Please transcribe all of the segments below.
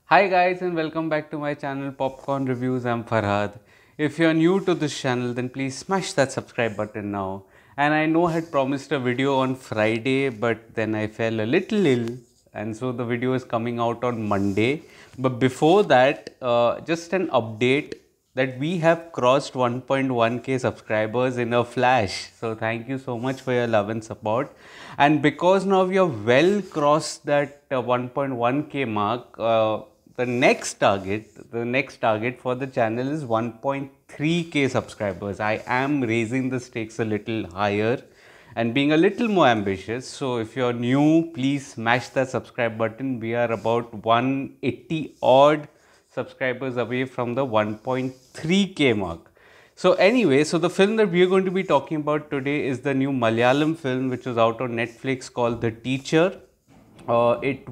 Hi guys and welcome back to my channel Popcorn Reviews. I'm Farhad. If you're new to this channel then please smash that subscribe button now. And I know I had promised a video on Friday but then I fell a little ill and so the video is coming out on Monday. But before that, just an update that we have crossed 1.1k subscribers in a flash. So thank you so much for your love and support. And because now we have well crossed that 1.1k mark, the next target for the channel is 1.3k subscribers. I am raising the stakes a little higher and being a little more ambitious. So if you're new, please smash that subscribe button. We are about 180 odd subscribers away from the 1.3k mark. So anyway, so the film that we are going to be talking about today is the new Malayalam film which was out on Netflix called The Teacher. It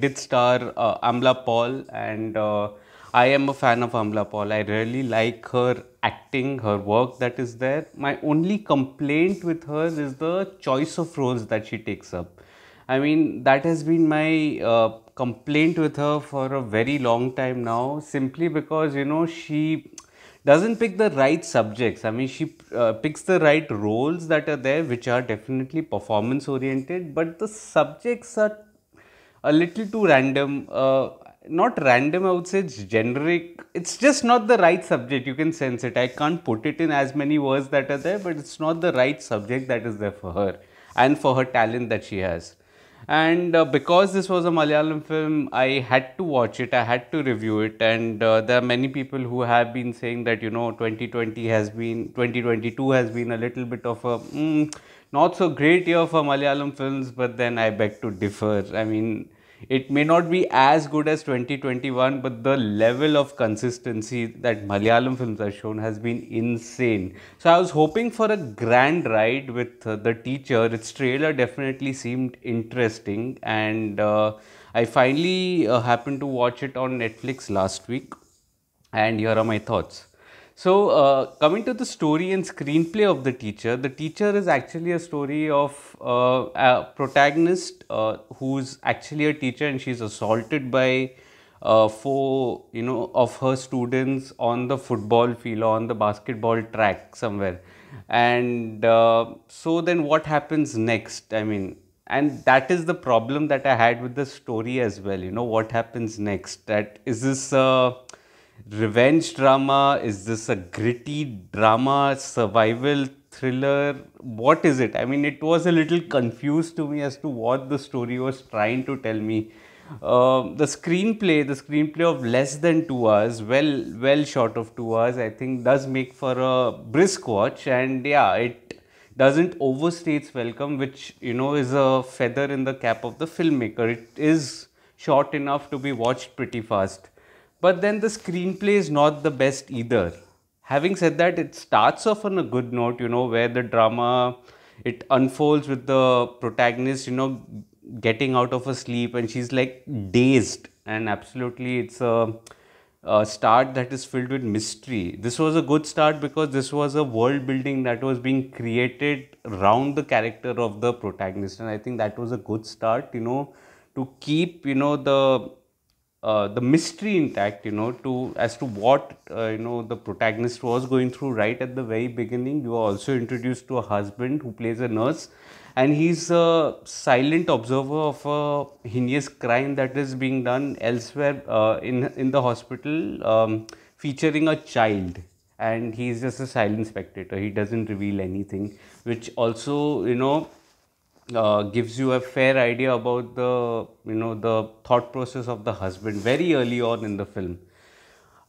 did star Amla Paul, and I am a fan of Amla Paul. I really like her acting, her work that is there. My only complaint with her is the choice of roles that she takes up. I mean, that has been my complaint with her for a very long time now, simply because, she doesn't pick the right subjects. I mean, she picks the right roles that are there, which are definitely performance oriented, but the subjects are a little too random. Not random, I would say it's generic. It's just not the right subject. You can sense it. I can't put it in as many words that are there, but it's not the right subject that is there for her and for her talent that she has. And because this was a Malayalam film, I had to watch it, I had to review it. And there are many people who have been saying that, 2022 has been a little bit of a not so great year for Malayalam films, but then I beg to differ. I mean, it may not be as good as 2021, but the level of consistency that Malayalam films have shown has been insane. So I was hoping for a grand ride with The Teacher. Its trailer definitely seemed interesting, and I finally happened to watch it on Netflix last week, and here are my thoughts. So, coming to the story and screenplay of The Teacher is actually a story of a protagonist who's actually a teacher and she's assaulted by four, of her students on the football field or on the basketball track somewhere. And so then what happens next? I mean, and that is the problem that I had with the story as well. What happens next? That is this revenge drama? Is this a gritty drama, survival thriller? What is it? I mean, it was a little confused to me as to what the story was trying to tell me. The screenplay of less than 2 hours, well short of 2 hours, I think does make for a brisk watch, and yeah, it doesn't overstay its welcome, which is a feather in the cap of the filmmaker. It is short enough to be watched pretty fast. But then the screenplay is not the best either. Having said that, it starts off on a good note, where the drama it unfolds with the protagonist, getting out of her sleep and she's like dazed, and absolutely it's a start that is filled with mystery. This was a good start because this was a world building that was being created around the character of the protagonist, and I think that was a good start, to keep the mystery intact, to as to what the protagonist was going through right at the very beginning. You are also introduced to a husband who plays a nurse, and he's a silent observer of a heinous crime that is being done elsewhere in the hospital, featuring a child. And he's just a silent spectator. He doesn't reveal anything, which also gives you a fair idea about the thought process of the husband very early on in the film.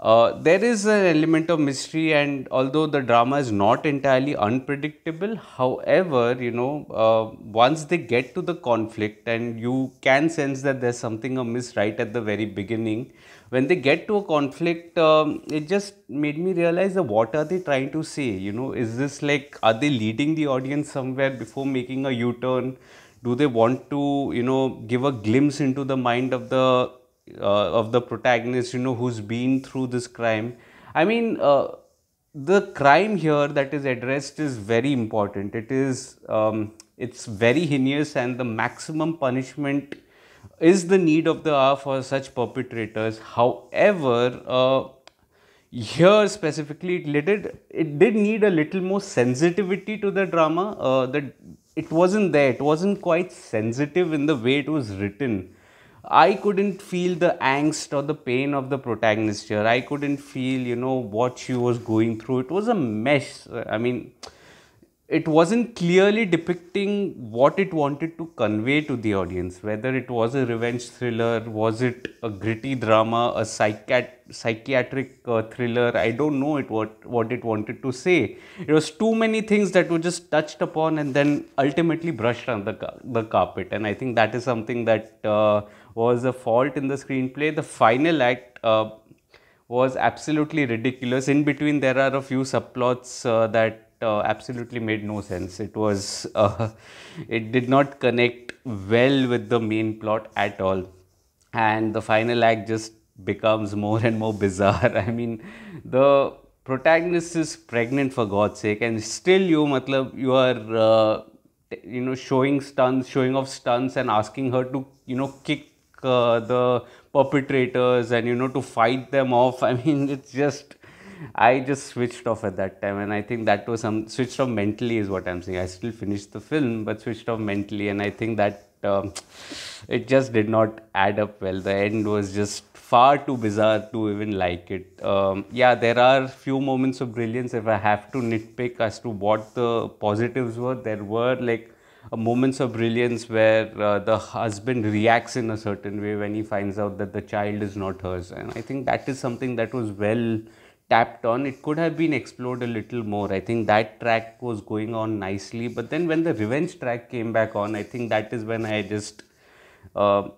There is an element of mystery, and although the drama is not entirely unpredictable, however, once they get to the conflict, and you can sense that there's something amiss right at the very beginning. When they get to a conflict, it just made me realize that what are they trying to say? Is this like, are they leading the audience somewhere before making a U-turn? Do they want to, give a glimpse into the mind of the protagonist, who's been through this crime? I mean, the crime here that is addressed is very important. It's very heinous, and the maximum punishment is the need of the hour for such perpetrators. However, here specifically, it did need a little more sensitivity to the drama. That it wasn't there. It wasn't quite sensitive in the way it was written. I couldn't feel the angst or the pain of the protagonist here. I couldn't feel, what she was going through. It was a mess. I mean, it wasn't clearly depicting what it wanted to convey to the audience. Whether it was a revenge thriller, was it a gritty drama, a psychiatric thriller, I don't know what it wanted to say. It was too many things that were just touched upon and then ultimately brushed on the carpet. And I think that is something that was a fault in the screenplay. The final act was absolutely ridiculous. In between, there are a few subplots that absolutely made no sense. It did not connect well with the main plot at all, and the final act just becomes more and more bizarre. I mean, the protagonist is pregnant, for God's sake, and still you are showing off stunts and asking her to kick the perpetrators and to fight them off. I mean, I just switched off at that time, and I think that was switched off mentally is what I'm saying. I still finished the film, but switched off mentally, and I think that it just did not add up well. The end was just far too bizarre to even like it. Yeah, there are few moments of brilliance. If I have to nitpick as to what the positives were, there were like moments of brilliance where the husband reacts in a certain way when he finds out that the child is not hers, and I think that is something that was well tapped on. It could have been explored a little more. I think that track was going on nicely, but then when the revenge track came back on, I think that is when I just uh,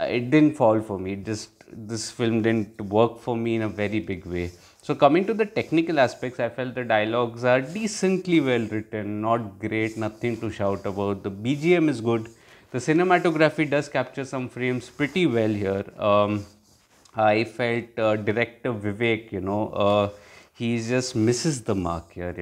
it didn't fall for me. This film didn't work for me in a very big way. So coming to the technical aspects, I felt the dialogues are decently well written, not great, nothing to shout about. The BGM is good. The cinematography does capture some frames pretty well here. I felt director Vivek, he just misses the mark here.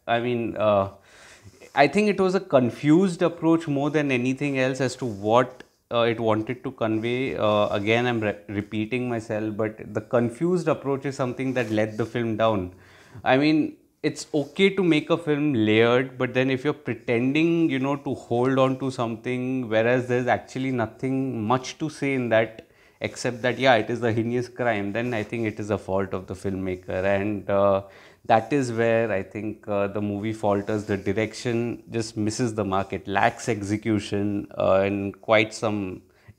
I mean, I think it was a confused approach more than anything else as to what it wanted to convey. Again, I'm repeating myself, but the confused approach is something that let the film down. I mean, it's okay to make a film layered, but then if you're pretending, to hold on to something, whereas there's actually nothing much to say in that, except that, yeah, it is a heinous crime, then I think it is a fault of the filmmaker. And that is where I think the movie falters. The direction just misses the mark. It lacks execution in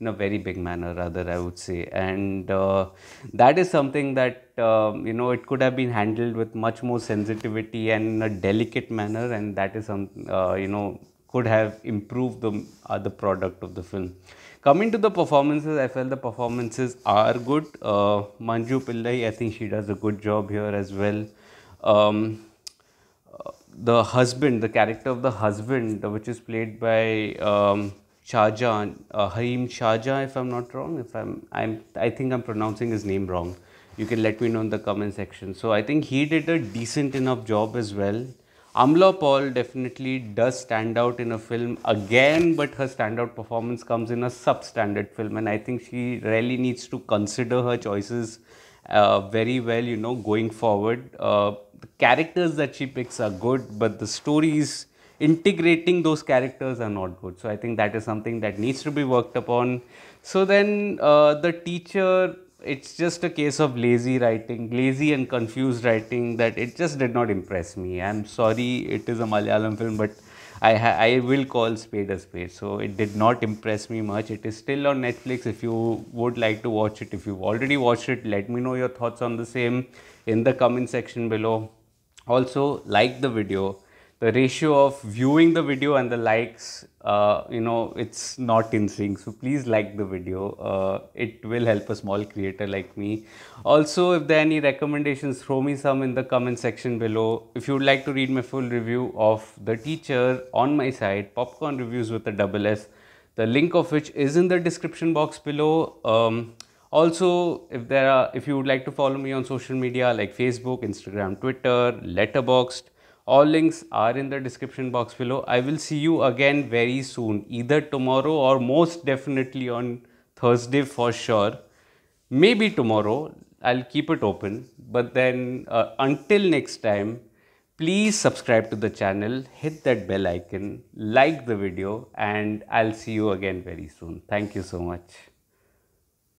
a very big manner, rather, I would say. And that is something that, it could have been handled with much more sensitivity and in a delicate manner. And that is could have improved the product of the film. Coming to the performances, I felt the performances are good. Manju Pillai, I think she does a good job here as well. Um, the husband, the character of the husband, which is played by Shahjahan, Harim Shahjahan, if I'm not wrong. I think I'm pronouncing his name wrong. You can let me know in the comment section. So I think he did a decent enough job as well. Amla Paul definitely does stand out in a film again, but her standout performance comes in a substandard film, and I think she really needs to consider her choices very well, going forward. The characters that she picks are good, but the stories integrating those characters are not good. So I think that is something that needs to be worked upon. So then the teacher, it's just a case of lazy and confused writing, that it just did not impress me. I'm sorry, it is a Malayalam film, but I will call spade a spade. So it did not impress me much. It is still on Netflix if you would like to watch it. If you've already watched it, let me know your thoughts on the same in the comment section below. Also, like the video. The ratio of viewing the video and the likes, it's not in sync. So please like the video. It will help a small creator like me. Also, if there are any recommendations, throw me some in the comment section below. If you would like to read my full review of The Teacher on my site, Popcorn Reviews with a double S, the link of which is in the description box below. Also, if you would like to follow me on social media like Facebook, Instagram, Twitter, Letterboxd, All links are in the description box below. I will see you again very soon, either tomorrow or most definitely on Thursday for sure. Maybe tomorrow, I'll keep it open. But then until next time, please subscribe to the channel, hit that bell icon, like the video, and I'll see you again very soon. Thank you so much.